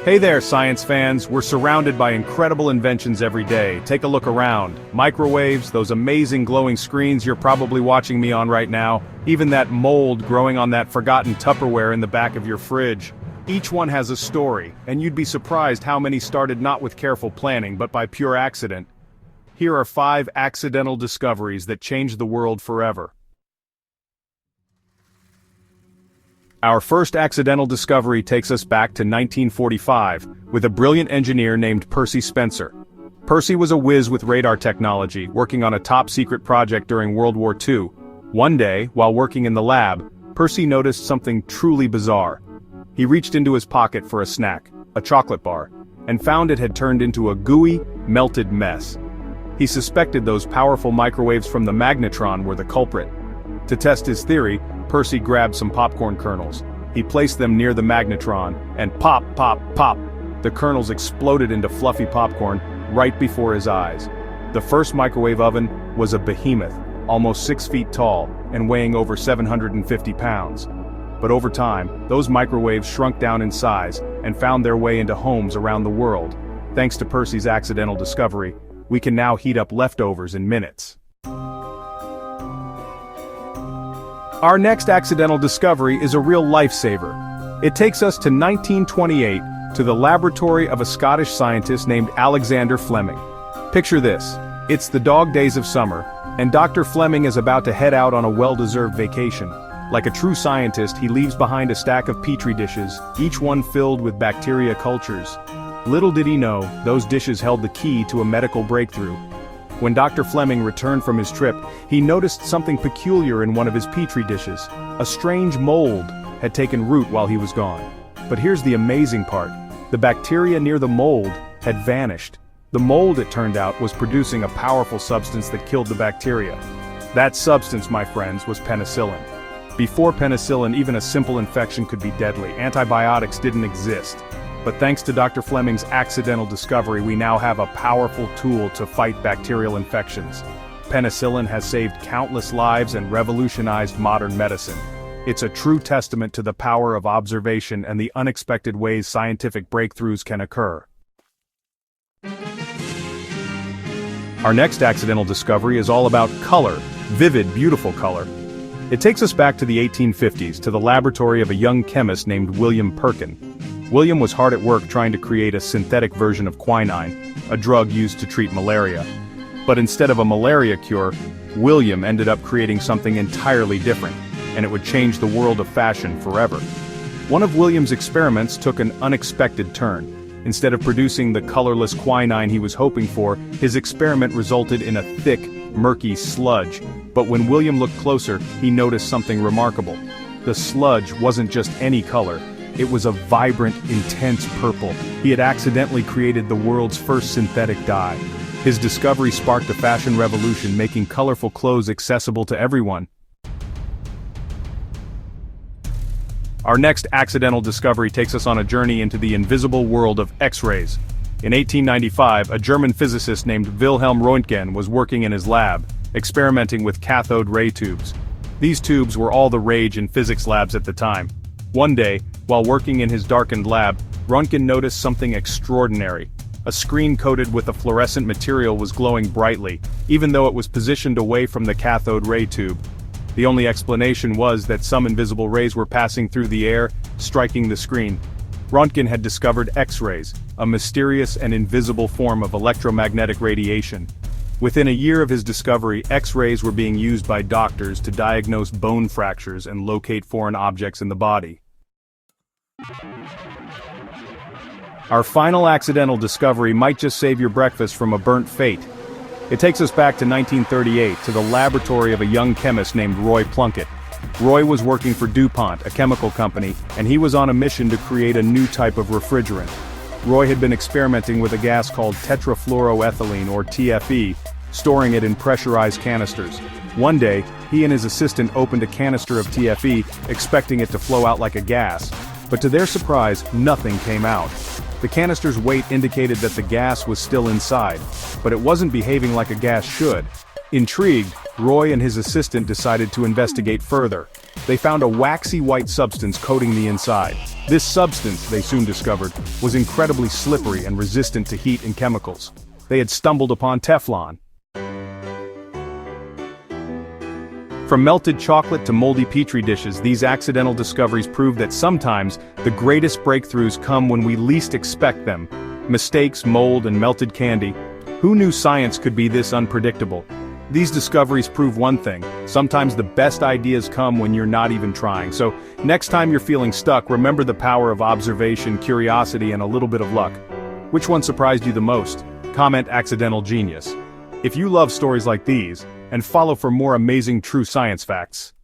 Hey there, science fans. We're surrounded by incredible inventions every day. Take a look around. Microwaves, those amazing glowing screens you're probably watching me on right now, even that mold growing on that forgotten Tupperware in the back of your fridge. Each one has a story, and you'd be surprised how many started not with careful planning but by pure accident. Here are 5 accidental discoveries that changed the world forever. Our first accidental discovery takes us back to 1945, with a brilliant engineer named Percy Spencer. Percy was a whiz with radar technology, working on a top-secret project during World War II. One day, while working in the lab, Percy noticed something truly bizarre. He reached into his pocket for a snack, a chocolate bar, and found it had turned into a gooey, melted mess. He suspected those powerful microwaves from the magnetron were the culprit. To test his theory, Percy grabbed some popcorn kernels. He placed them near the magnetron, and pop, pop, pop! The kernels exploded into fluffy popcorn right before his eyes. The first microwave oven was a behemoth, almost 6 feet tall, and weighing over 750 pounds. But over time, those microwaves shrunk down in size, and found their way into homes around the world. Thanks to Percy's accidental discovery, we can now heat up leftovers in minutes. Our next accidental discovery is a real lifesaver. It takes us to 1928, to the laboratory of a Scottish scientist named Alexander Fleming. Picture this. It's the dog days of summer, and Dr. Fleming is about to head out on a well-deserved vacation. Like a true scientist, he leaves behind a stack of petri dishes, each one filled with bacteria cultures. Little did he know, those dishes held the key to a medical breakthrough. When Dr. Fleming returned from his trip, he noticed something peculiar in one of his petri dishes. A strange mold had taken root while he was gone. But here's the amazing part. The bacteria near the mold had vanished. The mold, it turned out, was producing a powerful substance that killed the bacteria. That substance, my friends, was penicillin. Before penicillin, even a simple infection could be deadly. Antibiotics didn't exist. But thanks to Dr. Fleming's accidental discovery, we now have a powerful tool to fight bacterial infections. Penicillin has saved countless lives and revolutionized modern medicine. It's a true testament to the power of observation and the unexpected ways scientific breakthroughs can occur. Our next accidental discovery is all about color, vivid, beautiful color. It takes us back to the 1850s, to the laboratory of a young chemist named William Perkin. William was hard at work trying to create a synthetic version of quinine, a drug used to treat malaria. But instead of a malaria cure, William ended up creating something entirely different, and it would change the world of fashion forever. One of William's experiments took an unexpected turn. Instead of producing the colorless quinine he was hoping for, his experiment resulted in a thick, murky sludge. But when William looked closer, he noticed something remarkable. The sludge wasn't just any color. It was a vibrant, intense purple. He had accidentally created the world's first synthetic dye. His discovery sparked a fashion revolution, making colorful clothes accessible to everyone. Our next accidental discovery takes us on a journey into the invisible world of X-rays. In 1895, a German physicist named Wilhelm Röntgen was working in his lab, experimenting with cathode ray tubes. These tubes were all the rage in physics labs at the time. One day, while working in his darkened lab, Röntgen noticed something extraordinary. A screen coated with a fluorescent material was glowing brightly, even though it was positioned away from the cathode ray tube. The only explanation was that some invisible rays were passing through the air, striking the screen. Röntgen had discovered X-rays, a mysterious and invisible form of electromagnetic radiation. Within a year of his discovery, X-rays were being used by doctors to diagnose bone fractures and locate foreign objects in the body. Our final accidental discovery might just save your breakfast from a burnt fate. It takes us back to 1938, to the laboratory of a young chemist named Roy Plunkett. Roy was working for DuPont, a chemical company, and he was on a mission to create a new type of refrigerant. Roy had been experimenting with a gas called tetrafluoroethylene, or TFE, storing it in pressurized canisters. One day, he and his assistant opened a canister of TFE, expecting it to flow out like a gas. But to their surprise, nothing came out. The canister's weight indicated that the gas was still inside, but it wasn't behaving like a gas should. Intrigued, Roy and his assistant decided to investigate further. They found a waxy white substance coating the inside. This substance, they soon discovered, was incredibly slippery and resistant to heat and chemicals. They had stumbled upon Teflon. From melted chocolate to moldy petri dishes, these accidental discoveries prove that sometimes the greatest breakthroughs come when we least expect them. Mistakes, mold, and melted candy. Who knew science could be this unpredictable? These discoveries prove one thing: sometimes the best ideas come when you're not even trying. So, next time you're feeling stuck, remember the power of observation, curiosity, and a little bit of luck. Which one surprised you the most? Comment accidental genius. If you love stories like these, and follow for more amazing true science facts.